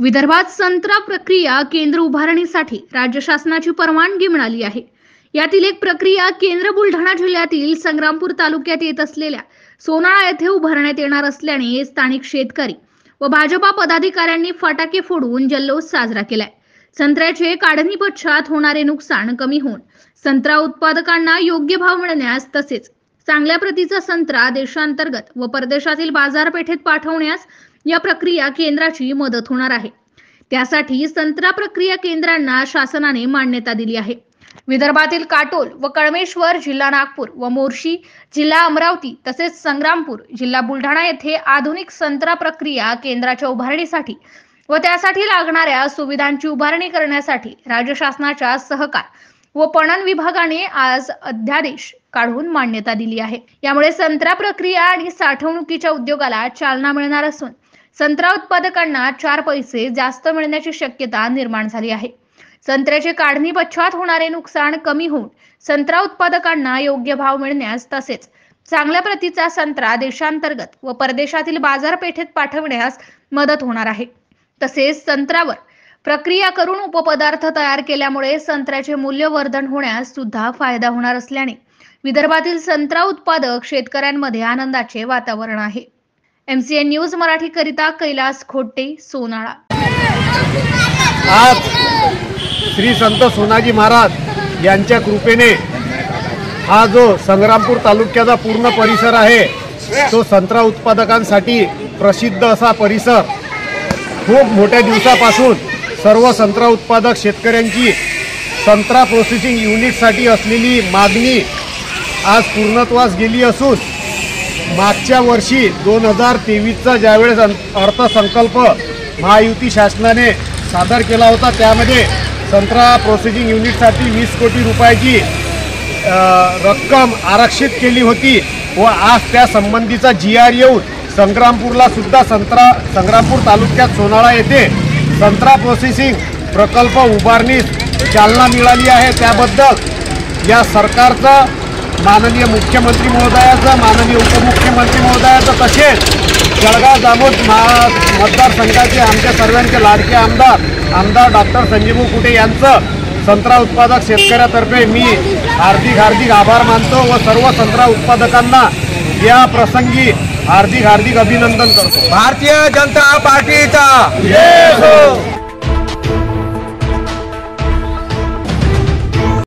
विदर्भात संत्रा प्रक्रिया केंद्र उभारणीसाठी राज्य शासनाची परवानगी मिळाली आहे। यातील एक प्रक्रिया केंद्र बुलढाणा जिल्ह्यातील संग्रामपूर तालुक्यात येत असलेल्या सोनाळा येथे उभारण्यात येणार असल्याने स्थानिक शेतकरी व भाजपा पदाधिकाऱ्यांनी फटाके फोडून जल्लोष साजरा केलाय। संत्र्याचे काढणी पश्चात होणारे नुकसान कमी होऊन संत्रा उत्पादकांना योग्य भाव मिळण्यास तसेच चांगल्या प्रतीचा संत्रा देशांतर्गत व परदेशातील बाजारपेठेत पाठवण्यास या प्रक्रिया केंद्राची मदत होणार आहे। त्यासाठी संत्रा प्रक्रिया केंद्रांना शासनाने मान्यता दिली आहे। विदर्भातील काटोल व कळमेश्वर जिल्हा नागपूर व मोर्शी जिल्हा अमरावती तसेच संग्रामपूर जिल्हा बुलढाणा येथे आधुनिक संत्रा प्रक्रिया केंद्राच्या उभारणीसाठी व त्यासाठी लागणाऱ्या सुविधांची उभारणी करण्यासाठी राज्य शासनाच्या सहकार व पणन विभागाने आज अध्यादेश काढून मान्यता दिली आहे। यामुळे संत्रा प्रक्रिया आणि साठवणुकीच्या उद्योगाला चालना मिळणार असून संत्रा उत्पादकांना 4 पैसे जास्त मिळण्याची शक्यता निर्माण झाली आहे। संत्र्याचे काढणी पश्चात होणारे नुकसान कमी होऊन संत्रा उत्पादकांना योग्य भाव मिळण्यास तसेच चांगल्या प्रतीचा संत्रा देशांतर्गत व परदेशातील बाजारपेठेत पाठवण्यास मदत होणार आहे। तसेच संत्र्यावर प्रक्रिया करून उपपदार्थ तयार केल्यामुळे संत्र्याचे मूल्यवर्धन होण्यास सुद्धा फायदा होणार असल्याने विदर्भातील संत्रा उत्पादक शेतकऱ्यांमध्ये आनंदाचे वातावरण आहे। MCN न्यूज मराठी करिता कैलास खोटे, सोनाळा। आज श्री संत सोनाजी महाराज यांच्या कृपेने हा जो संग्रामपूर तालुक्याचा पूर्ण परिसर आहे तो संत्रा उत्पादकांसाठी प्रसिद्ध असा परिसर खूप मोठ्या दिवसापासून सर्व संत्रा उत्पादक शेतकऱ्यांची संत्रा प्रोसेसिंग युनिटसाठी असलेली मागणी आज पूर्णत्वास गेली असून मागच्या वर्षी 2023चा ज्यावेळेस अर्थसंकल्प महायुती शासनाने सादर केला होता त्यामध्ये संत्रा प्रोसेसिंग युनिटसाठी 20 कोटी रुपयाची रक्कम आरक्षित केली होती व आज त्या संबंधीचा GR येऊन संग्रामपूरला सुद्धा संग्रामपूर तालुक्यात सोनाळा येथे संत्रा प्रोसेसिंग प्रकल्प उभारणीस चालना मिळाली आहे। त्याबद्दल या सरकारचा माननीय मुख्यमंत्री महोदयाचं, माननीय उपमुख्यमंत्री महोदयाचं तसेच जळगाव जामोद मतदारसंघाचे आमच्या सर्वांचे लाडके आमदार डॉक्टर संजीव कुटे यांचं संत्रा उत्पादक शेतकऱ्यातर्फे मी हार्दिक आभार मानतो व सर्व संत्रा उत्पादकांना या प्रसंगी हार्दिक अभिनंदन करतो। भारतीय जनता पार्टीचा जय हो।